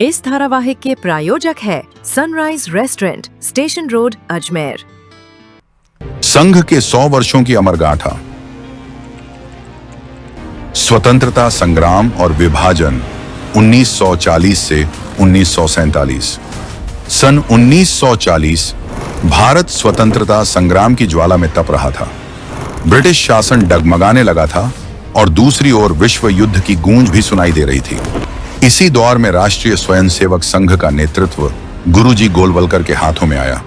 इस धारावाहिक के प्रायोजक है sunrise restaurant, station road, Ajmer. संघ के 100 वर्षों की अमरगाथा। स्वतंत्रता संग्राम और विभाजन 1940 से 1947। सन 1940 भारत स्वतंत्रता संग्राम की ज्वाला में तप रहा था। ब्रिटिश शासन डगमगाने लगा था और दूसरी ओर विश्व युद्ध की गूंज भी सुनाई दे रही थी। इसी दौर में राष्ट्रीय स्वयंसेवक संघ का नेतृत्व गुरुजी गोलवलकर के हाथों में आया।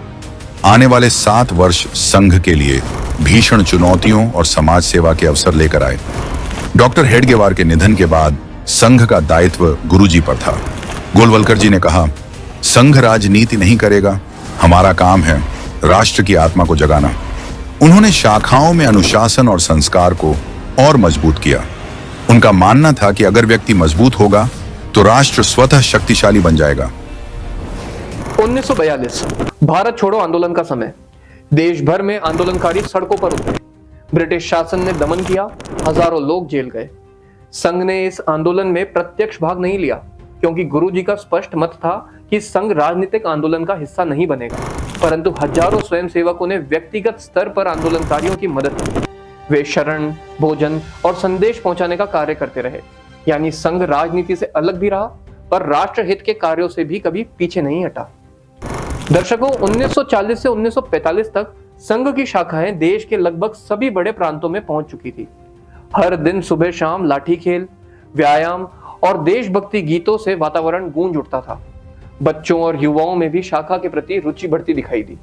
आने वाले 7 वर्ष संघ के लिए भीषण चुनौतियों और समाज सेवा के अवसर लेकर आए। डॉक्टर हेडगेवार के निधन के बाद संघ का दायित्व गुरुजी पर था। गोलवलकर जी ने कहा, संघ राजनीति नहीं करेगा, हमारा काम है राष्ट्र की आत्मा को जगाना। उन्होंने शाखाओं में अनुशासन और संस्कार को और मजबूत किया। उनका मानना था कि अगर व्यक्ति मजबूत होगा तो राष्ट्र स्वतः शक्तिशाली बन जाएगा। 1942 भारत छोड़ो आंदोलन का समय। देश भर में आंदोलनकारी सड़कों पर उतरे। ब्रिटिश शासन ने दमन किया, हजारों लोग जेल गए। संघ ने इस आंदोलन में प्रत्यक्ष भाग नहीं लिया क्योंकि गुरुजी का स्पष्ट मत था कि संघ राजनीतिक आंदोलन का हिस्सा नहीं बनेगा, परंतु हजारों स्वयंसेवकों ने व्यक्तिगत स्तर पर आंदोलनकारियों की मदद की। वे शरण, भोजन और संदेश पहुंचाने का कार्य करते रहे। यानी संघ राजनीति से अलग भी रहा पर राष्ट्र हित के कार्यों से भी कभी पीछे नहीं हटा। दर्शकों, 1940 से 1945 तक संघ की शाखाएं देश के लगभग सभी बड़े प्रांतों में पहुंच चुकी थी। हर दिन सुबह शाम लाठी खेल, व्यायाम और देशभक्ति गीतों से वातावरण गूंज उठता था। बच्चों और युवाओं में भी शाखा के प्रति रुचि बढ़ती दिखाई दी।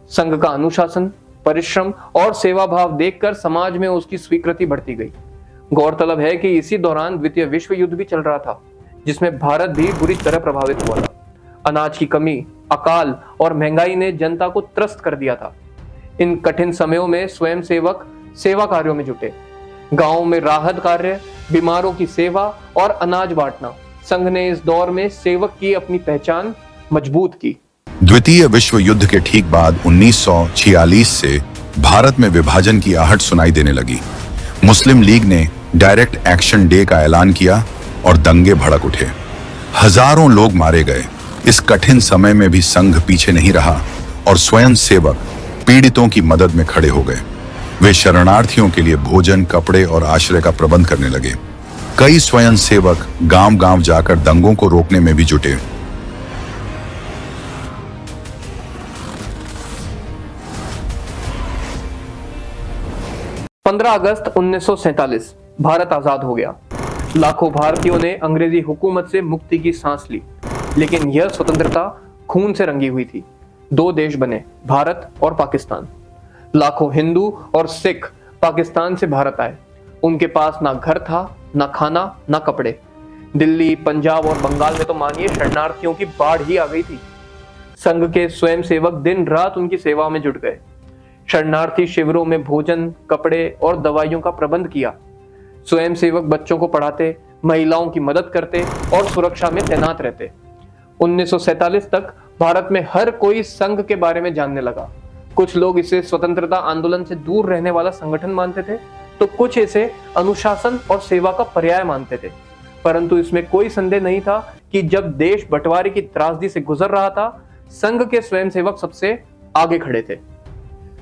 संघ का अनुशासन, परिश्रम और सेवा भाव देखकर समाज में उसकी स्वीकृति बढ़ती गई। गौरतलब है कि इसी दौरान द्वितीय विश्व युद्ध भी चल रहा था, जिसमें भारत भी बुरी तरह प्रभावित हुआ था। अनाज की कमी, अकाल और महंगाई ने जनता को त्रस्त कर दिया था। इन कठिन समयों में स्वयंसेवक सेवा कार्यों में जुटे। गांवों में राहत कार्य, बीमारों की सेवा और अनाज बांटना। संघ ने इस दौर में सेवक की अपनी पहचान मजबूत की। द्वितीय विश्व युद्ध के ठीक बाद 1946 से भारत में विभाजन की आहट सुनाई देने लगी। मुस्लिम लीग ने डायरेक्ट एक्शन डे का ऐलान किया और दंगे भड़क उठे। हजारों लोग मारे गए। इस कठिन समय में भी संघ पीछे नहीं रहा और स्वयंसेवक पीड़ितों की मदद में खड़े हो गए। वे शरणार्थियों के लिए भोजन, कपड़े और आश्रय का प्रबंध करने लगे। कई स्वयंसेवक गांव-गांव जाकर दंगों को रोकने में भी जुटे। अगस्त 1947 भारत आजाद हो गया। लाखों भारतीयों ने अंग्रेजी हुकूमत से मुक्ति की सांस ली, लेकिन यह स्वतंत्रता खून से रंगी हुई थी। 2 देश बने, भारत और पाकिस्तान। लाखों हिंदू और सिख पाकिस्तान से भारत आए। उनके पास ना घर था, ना खाना, ना कपड़े। दिल्ली, पंजाब और बंगाल में तो मानिए शरणार्थियों की बाढ़ ही आ गई थी। संघ के स्वयंसेवक दिन रात उनकी सेवा में जुट गए। शरणार्थी शिविरों में भोजन, कपड़े और दवाइयों का प्रबंध किया। स्वयंसेवक बच्चों को पढ़ाते, महिलाओं की मदद करते और सुरक्षा में तैनात रहते। 1947 तक भारत में हर कोई संघ के बारे में जानने लगा। कुछ लोग इसे स्वतंत्रता आंदोलन से दूर रहने वाला संगठन मानते थे, तो कुछ इसे अनुशासन और सेवा का पर्याय मानते थे। परंतु इसमें कोई संदेह नहीं था कि जब देश बंटवारे की त्रासदी से गुजर रहा था, संघ के स्वयंसेवक सबसे आगे खड़े थे।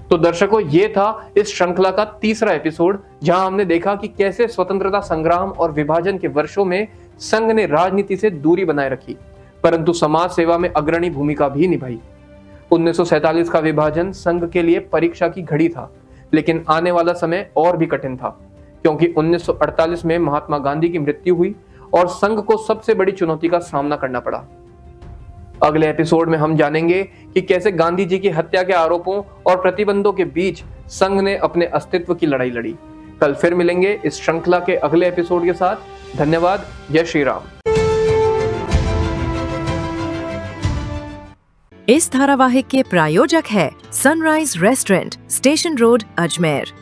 तो दर्शकों, ये था इस श्रृंखला का तीसरा एपिसोड, जहां हमने देखा कि कैसे स्वतंत्रता संग्राम और विभाजन के वर्षों में संघ ने राजनीति से दूरी बनाए रखी, परंतु समाज सेवा में अग्रणी भूमिका भी निभाई। 1947 का विभाजन संघ के लिए परीक्षा की घड़ी था, लेकिन आने वाला समय और भी कठिन था, क्योंकि 1948 में महात्मा गांधी की मृत्यु हुई और संघ को सबसे बड़ी चुनौती का सामना करना पड़ा। अगले एपिसोड में हम जानेंगे कि कैसे गांधी जी की हत्या के आरोपों और प्रतिबंधों के बीच संघ ने अपने अस्तित्व की लड़ाई लड़ी। कल फिर मिलेंगे इस श्रृंखला के अगले एपिसोड के साथ। धन्यवाद। जय श्री राम। इस धारावाहिक के प्रायोजक है sunrise restaurant, station road, Ajmer.